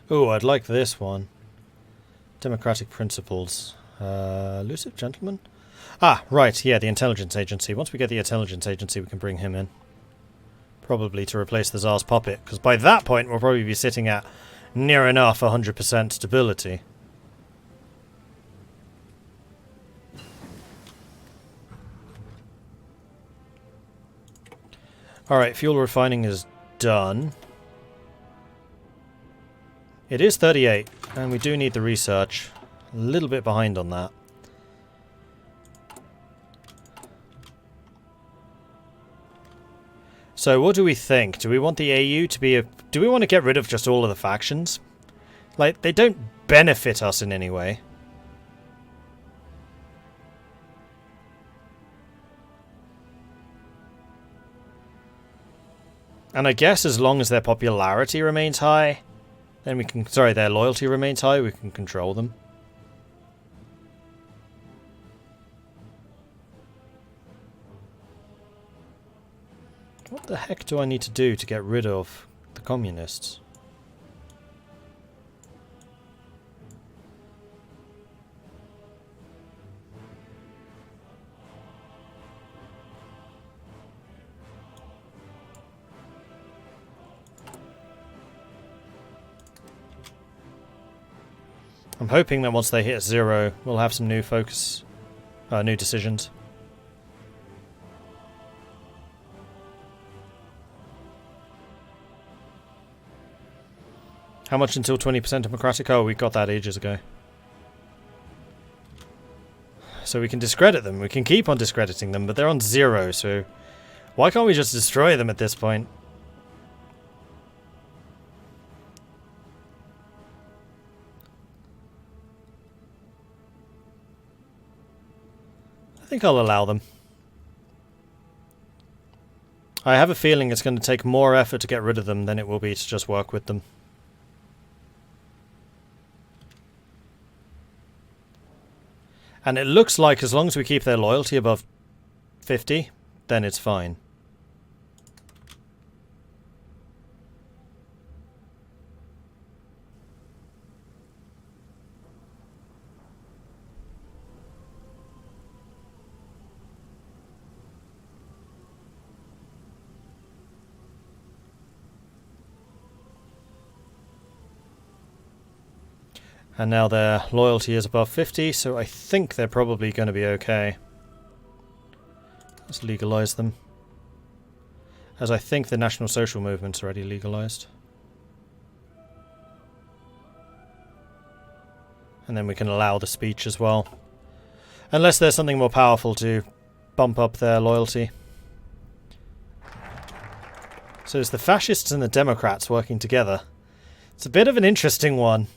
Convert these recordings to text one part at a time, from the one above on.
Oh, I'd like this one. Democratic principles. Elusive gentleman? Ah, right, yeah, the intelligence agency. Once we get the intelligence agency, we can bring him in. Probably to replace the Tsar's puppet, because by that point we'll probably be sitting at near enough 100% stability. Alright, fuel refining is done. It is 38, and we do need the research. A little bit behind on that. So what do we think? Do we want the AU to be a... Do we want to get rid of just all of the factions? Like, they don't benefit us in any way. And I guess as long as their popularity remains high, then we can... Sorry, their loyalty remains high, we can control them. What the heck do I need to do to get rid of the communists? I'm hoping that once they hit 0, we'll have some new focus, new decisions. How much until 20% democratic? Oh, we got that ages ago. So we can discredit them. We can keep on discrediting them, but they're on 0, so why can't we just destroy them at this point? I think I'll allow them. I have a feeling it's going to take more effort to get rid of them than it will be to just work with them. And it looks like as long as we keep their loyalty above 50, then it's fine. And now their loyalty is above 50, so I think they're probably going to be okay. Let's legalise them. As I think the National Social Movement's already legalised. And then we can allow the speech as well. Unless there's something more powerful to bump up their loyalty. So it's the fascists and the Democrats working together. It's a bit of an interesting one.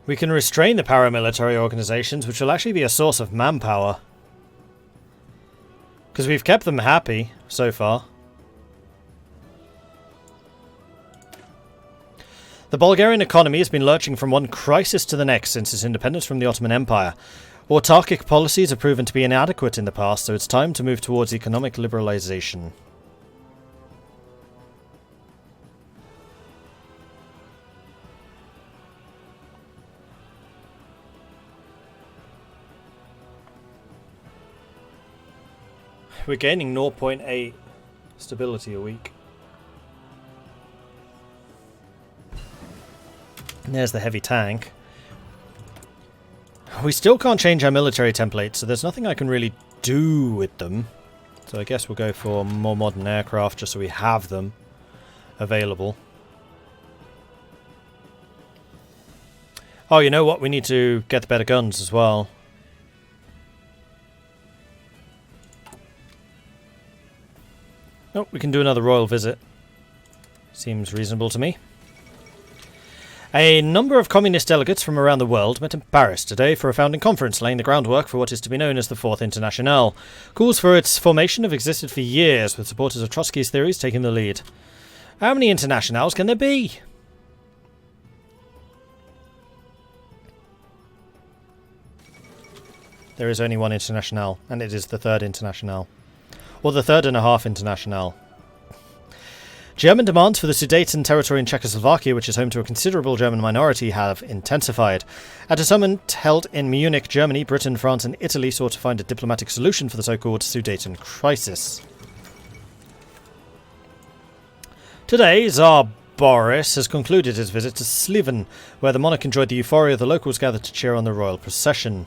We can restrain the paramilitary organizations, which will actually be a source of manpower. Because we've kept them happy so far. The Bulgarian economy has been lurching from one crisis to the next since its independence from the Ottoman Empire. Autarkic policies have proven to be inadequate in the past, so it's time to move towards economic liberalization. We're gaining 0.8 stability a week. And there's the heavy tank. We still can't change our military templates, so there's nothing I can really do with them. So I guess we'll go for more modern aircraft just so we have them available. Oh, you know what? We need to get the better guns as well. Oh, we can do another royal visit. Seems reasonable to me. A number of communist delegates from around the world met in Paris today for a founding conference, laying the groundwork for what is to be known as the Fourth Internationale. Calls for its formation have existed for years, with supporters of Trotsky's theories taking the lead. How many internationals can there be? There is only one international, and it is the third international. Or the third and a half international. German demands for the Sudeten territory in Czechoslovakia, which is home to a considerable German minority, have intensified. At a summit held in Munich, Germany, Britain, France and Italy sought to find a diplomatic solution for the so-called Sudeten crisis. Today, Tsar Boris has concluded his visit to Sliven, where the monarch enjoyed the euphoria of the locals gathered to cheer on the royal procession.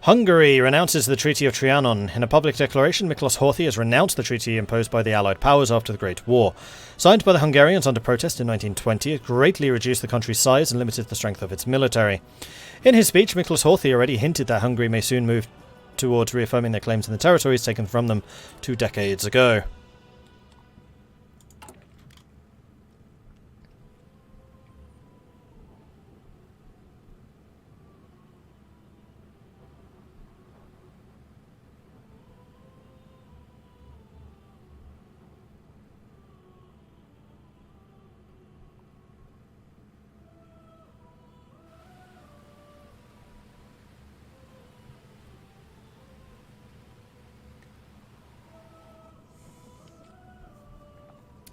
Hungary renounces the Treaty of Trianon. In a public declaration, Miklos Horthy has renounced the treaty imposed by the Allied powers after the Great War. Signed by the Hungarians under protest in 1920, it greatly reduced the country's size and limited the strength of its military. In his speech, Miklos Horthy already hinted that Hungary may soon move towards reaffirming their claims in the territories taken from them 2 decades ago.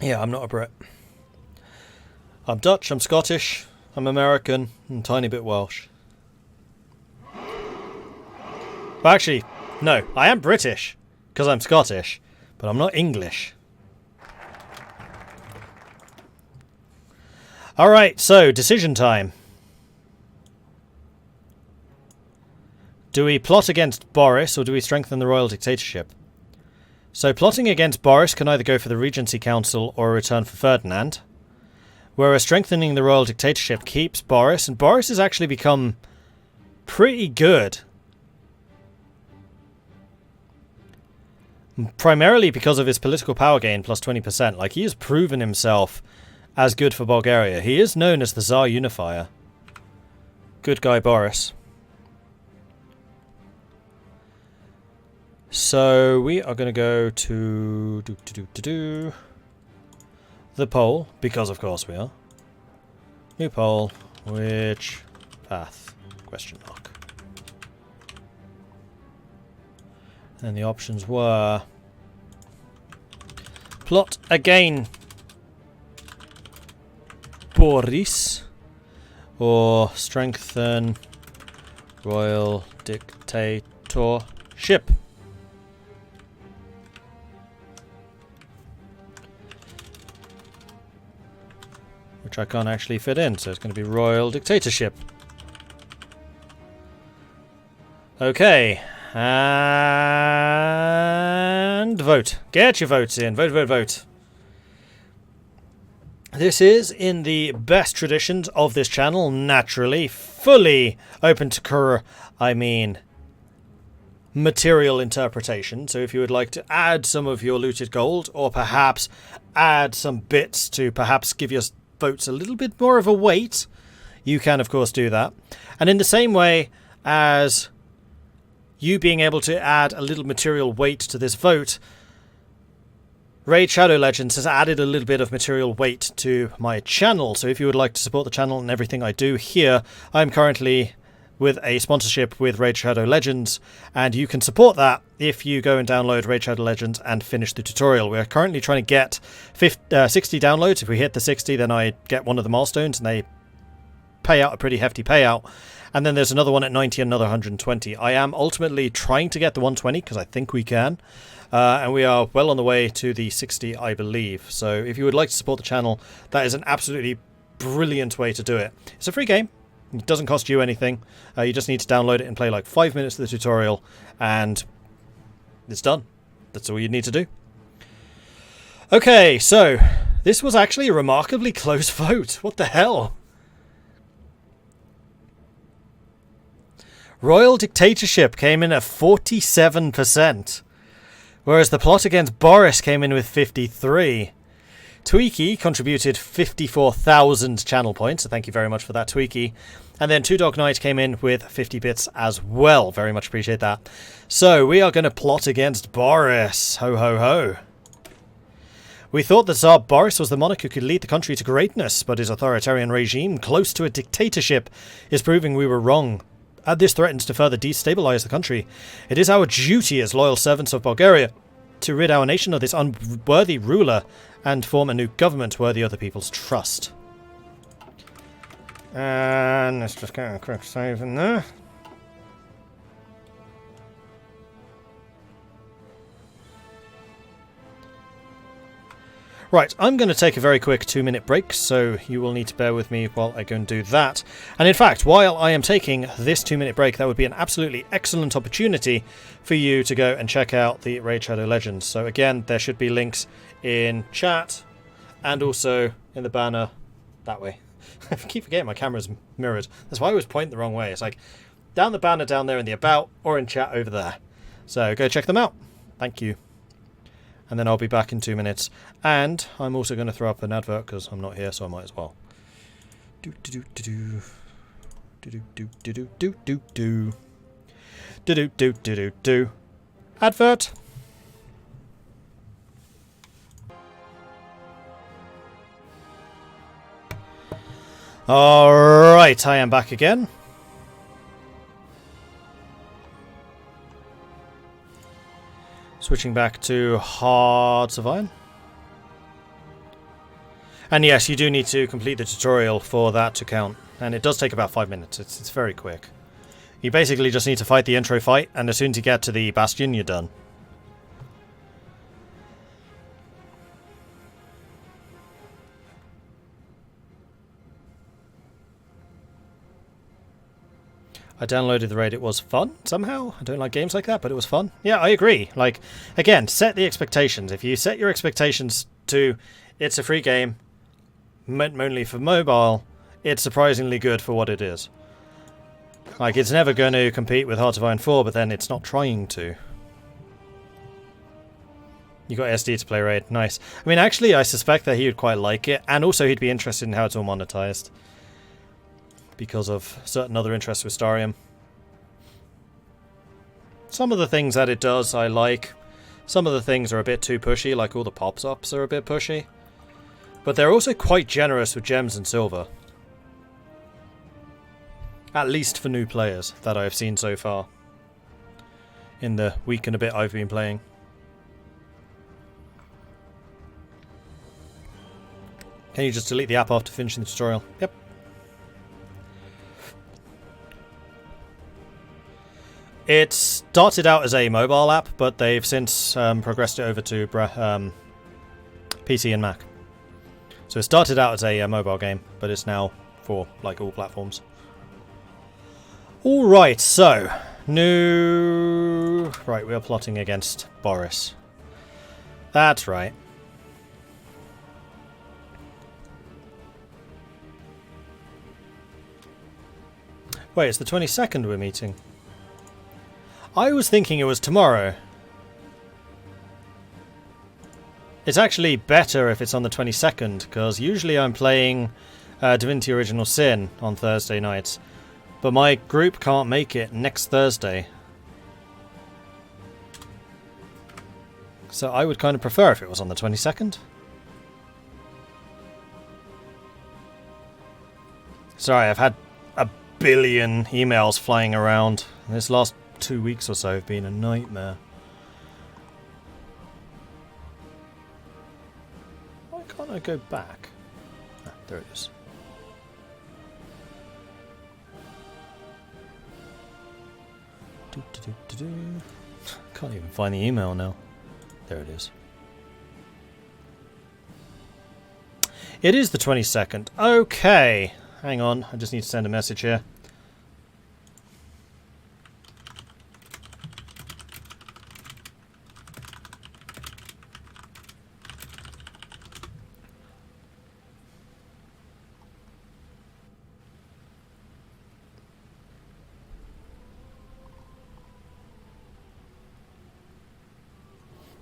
Yeah, I'm not a Brit. I'm Dutch, I'm Scottish, I'm American, and a tiny bit Welsh. Well, actually, no, I am British, because I'm Scottish, but I'm not English. Alright, so, decision time. Do we plot against Boris, or do we strengthen the royal dictatorship? So plotting against Boris can either go for the Regency Council or a return for Ferdinand. Whereas strengthening the royal dictatorship keeps Boris, and Boris has actually become pretty good. Primarily because of his political power gain plus 20%. Like, he has proven himself as good for Bulgaria. He is known as the Tsar Unifier. Good guy Boris. So we are going to go to the pole, because of course we are. New pole, which path? Question mark. And the options were plot again Boris, or strengthen royal dictatorship. Which I can't actually fit in, so it's going to be royal dictatorship. Okay, and vote. Get your votes in. Vote, vote, vote. This is in the best traditions of this channel, naturally, fully open to material interpretation. So if you would like to add some of your looted gold, or perhaps add some bits to perhaps give your votes a little bit more of a weight, you can of course do that. And in the same way as you being able to add a little material weight to this vote, Raid Shadow Legends has added a little bit of material weight to my channel. So if you would like to support the channel and everything I do here, I'm currently with a sponsorship with Raid Shadow Legends, and you can support that if you go and download Raid Shadow Legends and finish the tutorial. We're currently trying to get 60 downloads. If we hit the 60, then I get one of the milestones, and they pay out a pretty hefty payout. And then there's another one at 90 and another 120. I am ultimately trying to get the 120 because I think we can. And we are well on the way to the 60, I believe. So if you would like to support the channel, that is an absolutely brilliant way to do it. It's a free game. It doesn't cost you anything. You just need to download it and play like 5 minutes of the tutorial, and it's done. That's all you need to do. Okay, so this was actually a remarkably close vote. What the hell? Royal dictatorship came in at 47%, whereas the plot against Boris came in with 53%. Tweaky contributed 54,000 channel points, so thank you very much for that, Tweaky. And then Two Dog Knight came in with 50 bits as well. Very much appreciate that. So we are going to plot against Boris. Ho, ho, ho. We thought that Tsar Boris was the monarch who could lead the country to greatness, but his authoritarian regime, close to a dictatorship, is proving we were wrong. and this threatens to further destabilize the country. It is our duty as loyal servants of Bulgaria to rid our nation of this unworthy ruler and form a new government worthy of the people's trust. And let's just get a quick save in there. Right, I'm going to take a very quick 2-minute break, so you will need to bear with me while I go and do that. And in fact, while I am taking this 2-minute break, that would be an absolutely excellent opportunity for you to go and check out the Raid Shadow Legends. So again, there should be links in chat and also in the banner that way. I keep forgetting my camera's mirrored. That's why I always point the wrong way. It's like down the banner down there in the about or in chat over there. So go check them out. Thank you. And then I'll be back in 2 minutes. And I'm also going to throw up an advert because I'm not here, so I might as well. Advert. Alright, I am back again. Switching back to Hearts of Iron. And yes, you do need to complete the tutorial for that to count. And it does take about 5 minutes. It's very quick. You basically just need to fight the intro fight, and as soon as you get to the Bastion, you're done. I downloaded the raid, it was fun, somehow. I don't like games like that, but it was fun. Yeah, I agree. Like, again, set the expectations. If you set your expectations to, it's a free game, meant only for mobile, it's surprisingly good for what it is. Like, it's never going to compete with Hearts of Iron 4, but then it's not trying to. You got SD to play raid, nice. I mean, actually, I suspect that he would quite like it, and also he'd be interested in how it's all monetized. Because of certain other interests with Starium. Some of the things that it does I like. Some of the things are a bit too pushy, like all the pops-ups are a bit pushy. But they're also quite generous with gems and silver. At least for new players that I've seen so far. In the week and a bit I've been playing. Can you just delete the app after finishing the tutorial? Yep. It started out as a mobile app, but they've since progressed it over to PC and Mac. So it started out as a mobile game, but it's now for like all platforms. Alright, so new... Right, we are plotting against Boris. That's right. Wait, it's the 22nd we're meeting. I was thinking it was tomorrow. It's actually better if it's on the 22nd, because usually I'm playing Divinity Original Sin on Thursday nights. But my group can't make it next Thursday. So I would kind of prefer if it was on the 22nd. Sorry, I've had a billion emails flying around. This last 2 weeks or so have been a nightmare. Why can't I go back? Ah, there it is. Can't even find the email now. There it is. It is the 22nd. Okay. Hang on, I just need to send a message here.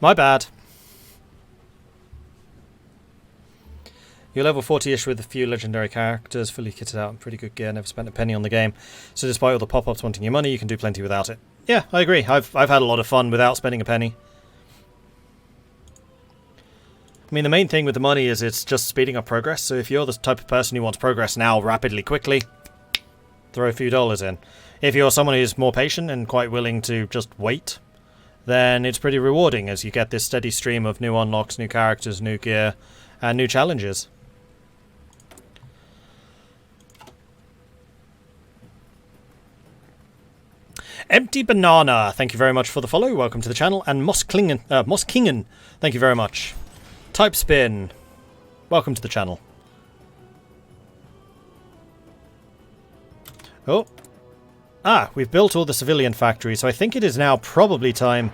My bad. You're level 40-ish with a few legendary characters, fully kitted out and pretty good gear, never spent a penny on the game. So despite all the pop-ups wanting your money, you can do plenty without it. Yeah, I agree. I've had a lot of fun without spending a penny. I mean, the main thing with the money is it's just speeding up progress, so if you're the type of person who wants progress now rapidly, quickly, throw a few dollars in. If you're someone who's more patient and quite willing to just wait, then it's pretty rewarding as you get this steady stream of new unlocks, new characters, new gear, and new challenges. Empty Banana, thank you very much for the follow. Welcome to the channel. And Moskingen, thank you very much. Type Spin, welcome to the channel. Oh. Ah, we've built all the civilian factories, so I think it is now probably time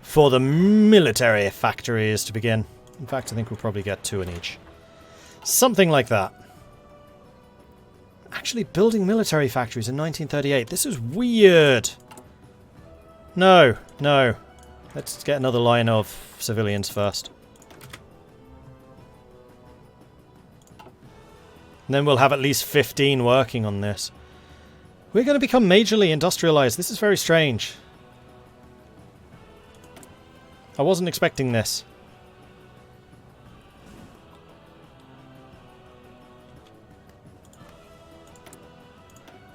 for the military factories to begin. In fact, I think we'll probably get 2 in each. Something like that. Actually, building military factories in 1938. This is weird. No, no. Let's get another line of civilians first. And then we'll have at least 15 working on this. We're going to become majorly industrialized. This is very strange. I wasn't expecting this.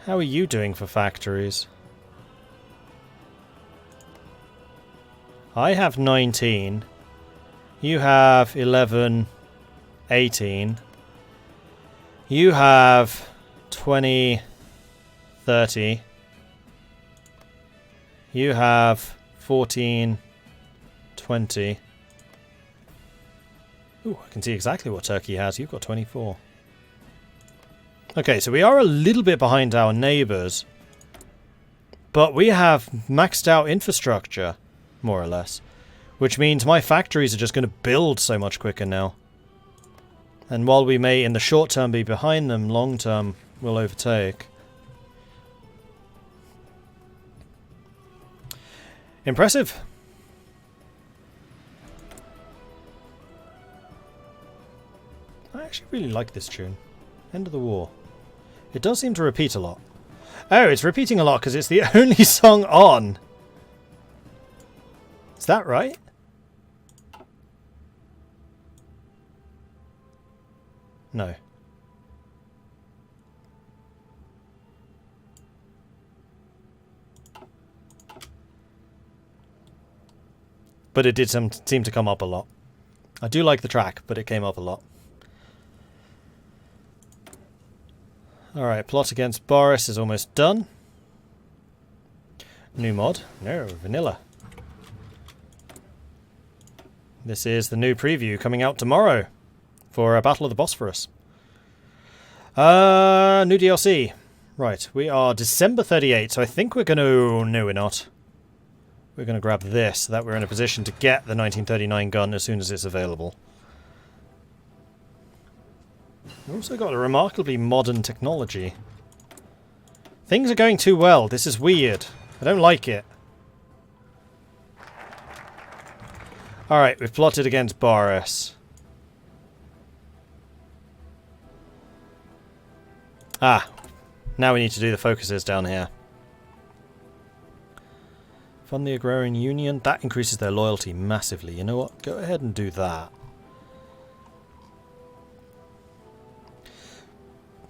How are you doing for factories? I have 19. You have 11, 18. You have 20, 30. You have 14, 20. Ooh, I can see exactly what Turkey has. You've got 24. Okay, so we are a little bit behind our neighbours. But we have maxed out infrastructure, more or less. Which means my factories are just going to build so much quicker now. And while we may in the short term be behind them, long term we'll overtake. Impressive. I actually really like this tune. End of the War. It does seem to repeat a lot. Oh, it's repeating a lot because it's the only song on. Is that right? No. But it did seem to come up a lot. I do like the track, but it came up a lot. Alright, plot against Boris is almost done. New mod? No, vanilla. This is the new preview coming out tomorrow for a Battle of the Bosporus. New DLC. Right, we are December 38, so I think we're going to... No, we're not. We're going to grab this so that we're in a position to get the 1939 gun as soon as it's available. We've also got a remarkably modern technology. Things are going too well. This is weird. I don't like it. Alright, we've plotted against Boris. Ah, now we need to do the focuses down here. Fund the Agrarian Union. That increases their loyalty massively. You know what? Go ahead and do that.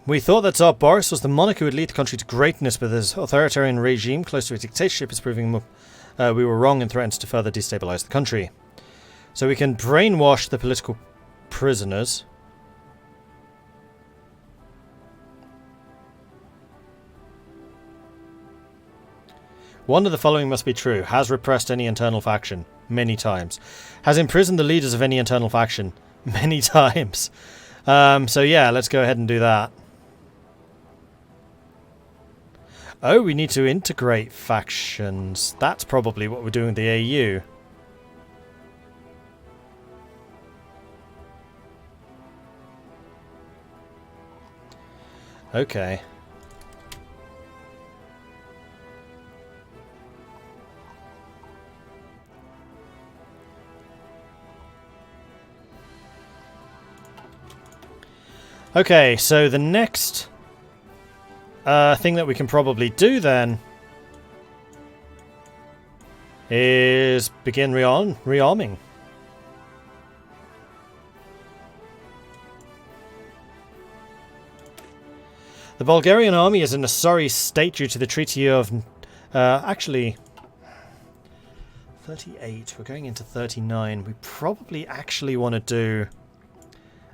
We thought that Tsar Boris was the monarch who would lead the country to greatness, but his authoritarian regime, close to a dictatorship, is proving we were wrong and threatens to further destabilize the country. So we can brainwash the political prisoners. One of the following must be true. Has repressed any internal faction. Many times. Has imprisoned the leaders of any internal faction. Many times. So yeah, let's go ahead and do that. Oh, we need to integrate factions. That's probably what we're doing with the AU. Okay. Okay, so the next thing that we can probably do then is begin rearming. The Bulgarian army is in a sorry state due to the Treaty of... actually... 38. We're going into 39. We probably actually want to do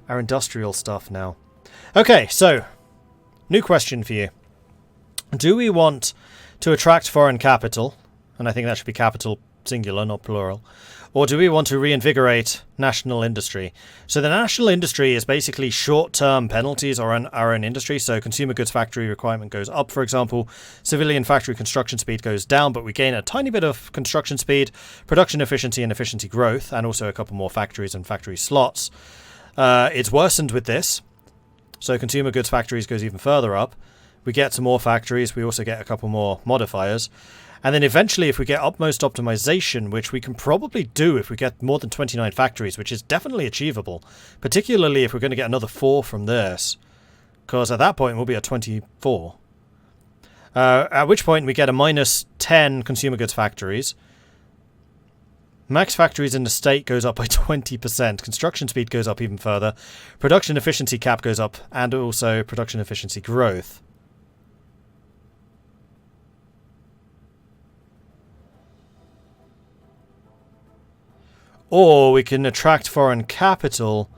our industrial stuff now. Okay, so... New question for you. Do we want to attract foreign capital? And I think that should be capital singular, not plural. Or do we want to reinvigorate national industry? So the national industry is basically short-term penalties on our own industry. So consumer goods factory requirement goes up, for example. Civilian factory construction speed goes down, but we gain a tiny bit of construction speed, production efficiency and efficiency growth, and also a couple more factories and factory slots. It's worsened with this. So consumer goods factories goes even further up. We get some more factories. We also get a couple more modifiers. And then eventually, if we get utmost optimization, which we can probably do if we get more than 29 factories, which is definitely achievable, particularly if we're going to get another 4 from this, because at that point we'll be at 24. At which point we get a minus 10 consumer goods factories. Max factories in the state goes up by 20%. Construction speed goes up even further. Production efficiency cap goes up, and also production efficiency growth. Or we can attract foreign capital,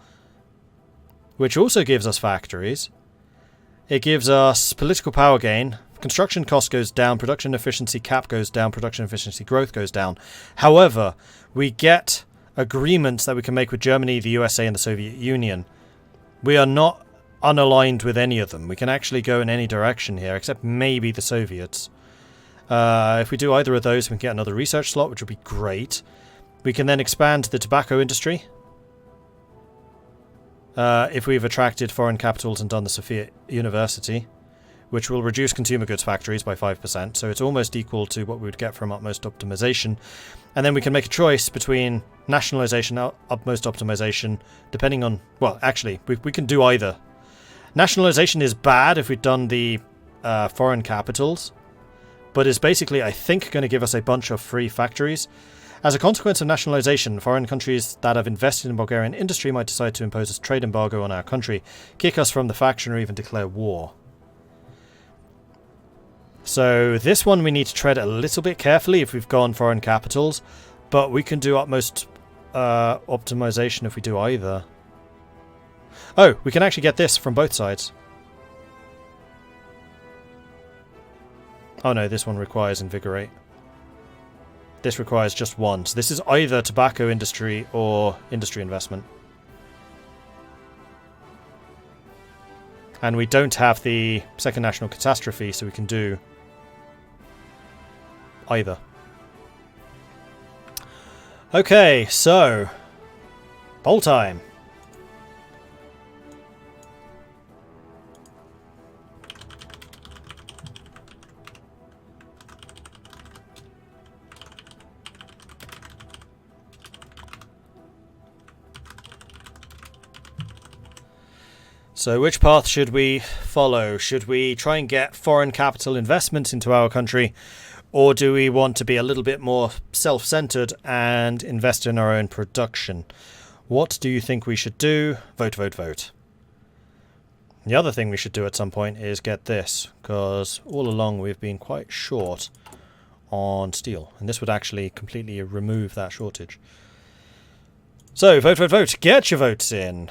which also gives us factories. It gives us political power gain. Construction cost goes down, production efficiency cap goes down, production efficiency growth goes down. However, we get agreements that we can make with Germany, the USA, and the Soviet Union. We are not unaligned with any of them. We can actually go in any direction here, except maybe the Soviets. If we do either of those, we can get another research slot, which would be great. We can then expand the tobacco industry. If we've attracted foreign capitals and done the Sofia University, which will reduce consumer goods factories by 5%, so it's almost equal to what we would get from utmost optimization. And then we can make a choice between nationalization and utmost optimization, depending on... Well, actually, we can do either. Nationalization is bad if we've done the foreign capitals, but is basically, I think, going to give us a bunch of free factories. As a consequence of nationalization, foreign countries that have invested in Bulgarian industry might decide to impose a trade embargo on our country, kick us from the faction, or even declare war. So this one we need to tread a little bit carefully if we've gone foreign capitals, but we can do utmost optimization if we do either. Oh, we can actually get this from both sides. Oh no, this one requires invigorate. This requires just one. So this is either tobacco industry or industry investment. And we don't have the second national catastrophe, so we can do either. Okay, so poll time. So which path should we follow? Should we try and get foreign capital investment into our country, or do we want to be a little bit more self-centered and invest in our own production? What do you think we should do? Vote, vote, vote. The other thing we should do at some point is get this, because all along we've been quite short on steel, and this would actually completely remove that shortage. So, vote, vote, vote. Get your votes in.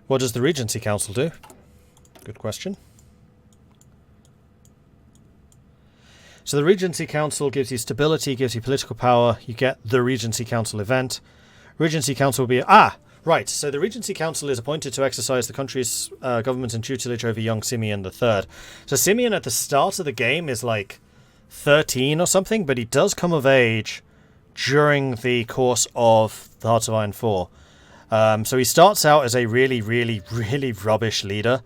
What does the Regency Council do? Good question. So the Regency Council gives you stability, gives you political power. You get the Regency Council event. Regency Council will be... Ah! Right, so the Regency Council is appointed to exercise the country's government and tutelage over young Simeon III. So Simeon at the start of the game is like 13 or something, but he does come of age during the course of the Hearts of Iron 4. So he starts out as a really, really, really rubbish leader,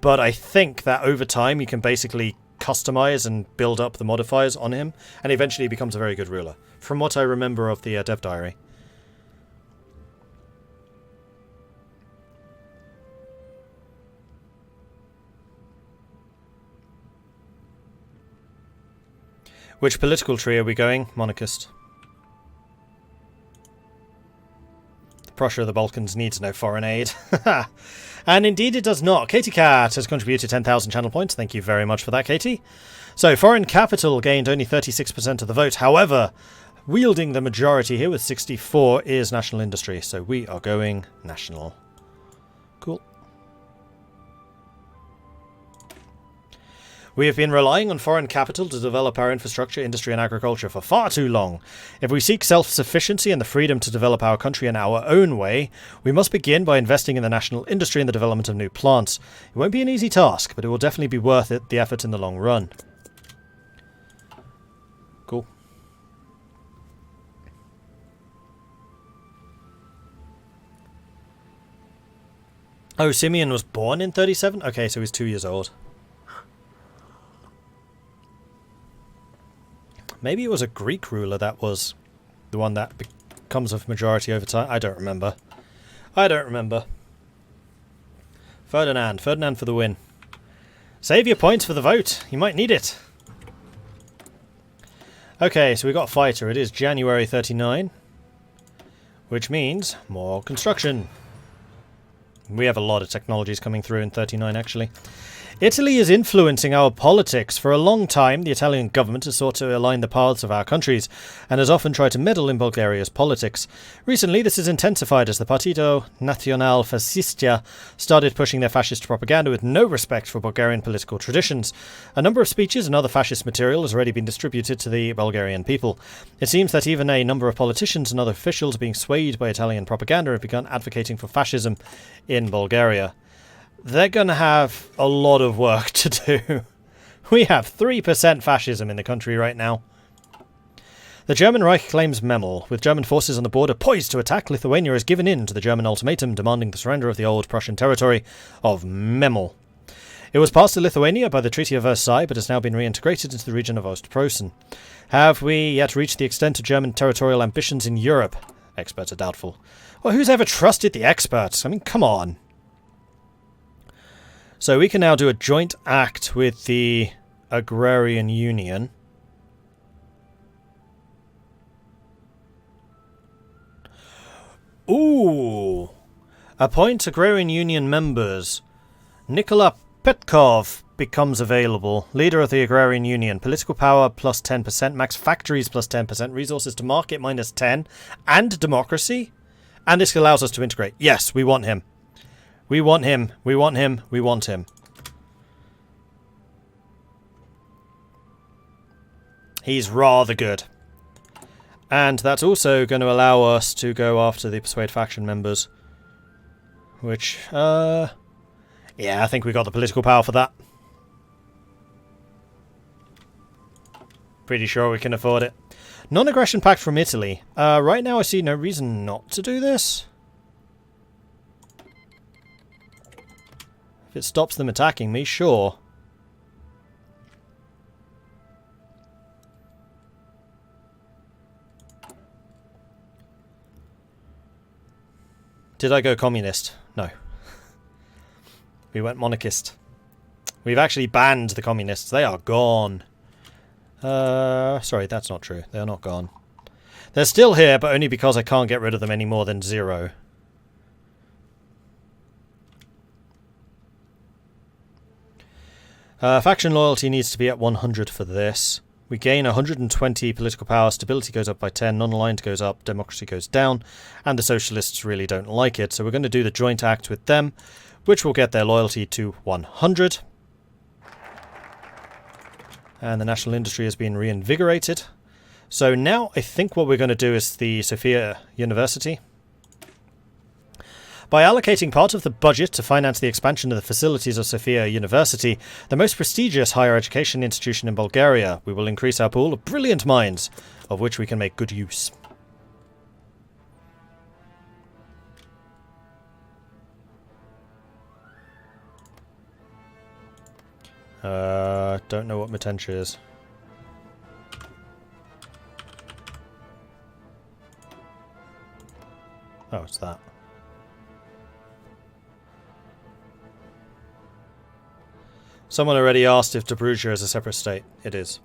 but I think that over time you can basically customize and build up the modifiers on him, and eventually he becomes a very good ruler, from what I remember of the dev diary. Which political tree are we going? Monarchist. Prussia of the Balkans needs no foreign aid. And indeed it does not. Katie Cat has contributed 10,000 channel points. Thank you very much for that, Katie. So, foreign capital gained only 36% of the vote. However, wielding the majority here with 64 is national industry. So we are going national. Cool. We have been relying on foreign capital to develop our infrastructure, industry and agriculture for far too long. If we seek self-sufficiency and the freedom to develop our country in our own way, we must begin by investing in the national industry and the development of new plants. It won't be an easy task, but it will definitely be worth it, the effort in the long run. Cool. Oh, Simeon was born in 37? Okay, so he's 2 years old. Maybe it was a Greek ruler that was the one that becomes of majority over time. I don't remember. I don't remember. Ferdinand. Ferdinand for the win. Save your points for the vote. You might need it. Okay, so we got a fighter. It is January 39. Which means more construction. We have a lot of technologies coming through in 39, actually. Italy is influencing our politics. For a long time, the Italian government has sought to align the paths of our countries, and has often tried to meddle in Bulgaria's politics. Recently, this has intensified as the Partito Nazionale Fascista started pushing their fascist propaganda with no respect for Bulgarian political traditions. A number of speeches and other fascist material has already been distributed to the Bulgarian people. It seems that even a number of politicians and other officials being swayed by Italian propaganda have begun advocating for fascism in Bulgaria. They're going to have a lot of work to do. We have 3% fascism in the country right now. The German Reich claims Memel. With German forces on the border poised to attack, Lithuania has given in to the German ultimatum demanding the surrender of the old Prussian territory of Memel. It was passed to Lithuania by the Treaty of Versailles, but has now been reintegrated into the region of Ostpreußen. Have we yet reached the extent of German territorial ambitions in Europe? Experts are doubtful. Well, who's ever trusted the experts? I mean, come on. So we can now do a joint act with the Agrarian Union. Ooh! Appoint Agrarian Union members. Nikola Petkov becomes available. Leader of the Agrarian Union. Political power plus 10%. Max factories plus 10%. Resources to market minus 10. And democracy. And this allows us to integrate. Yes, we want him. We want him. We want him. We want him. He's rather good. And that's also going to allow us to go after the Persuade faction members. Which, yeah, I think we got the political power for that. Pretty sure we can afford it. Non-aggression pact from Italy. Right now I see no reason not to do this. If it stops them attacking me, sure. Did I go communist? No. We went monarchist. We've actually banned the communists. They are gone. Sorry, that's not true. They're not gone. They're still here, but only because I can't get rid of them any more than 0. Faction loyalty needs to be at 100 for this. We gain 120 political power, stability goes up by 10, non-aligned goes up, democracy goes down, and the socialists really don't like it. So we're going to do the joint act with them, which will get their loyalty to 100. And the national industry has been reinvigorated. So now I think what we're going to do is the Sofia University. By allocating part of the budget to finance the expansion of the facilities of Sofia University, the most prestigious higher education institution in Bulgaria, we will increase our pool of brilliant minds, of which we can make good use. Don't know what Matencha is. Oh, it's that. Someone already asked if Prussia is a separate state. It is.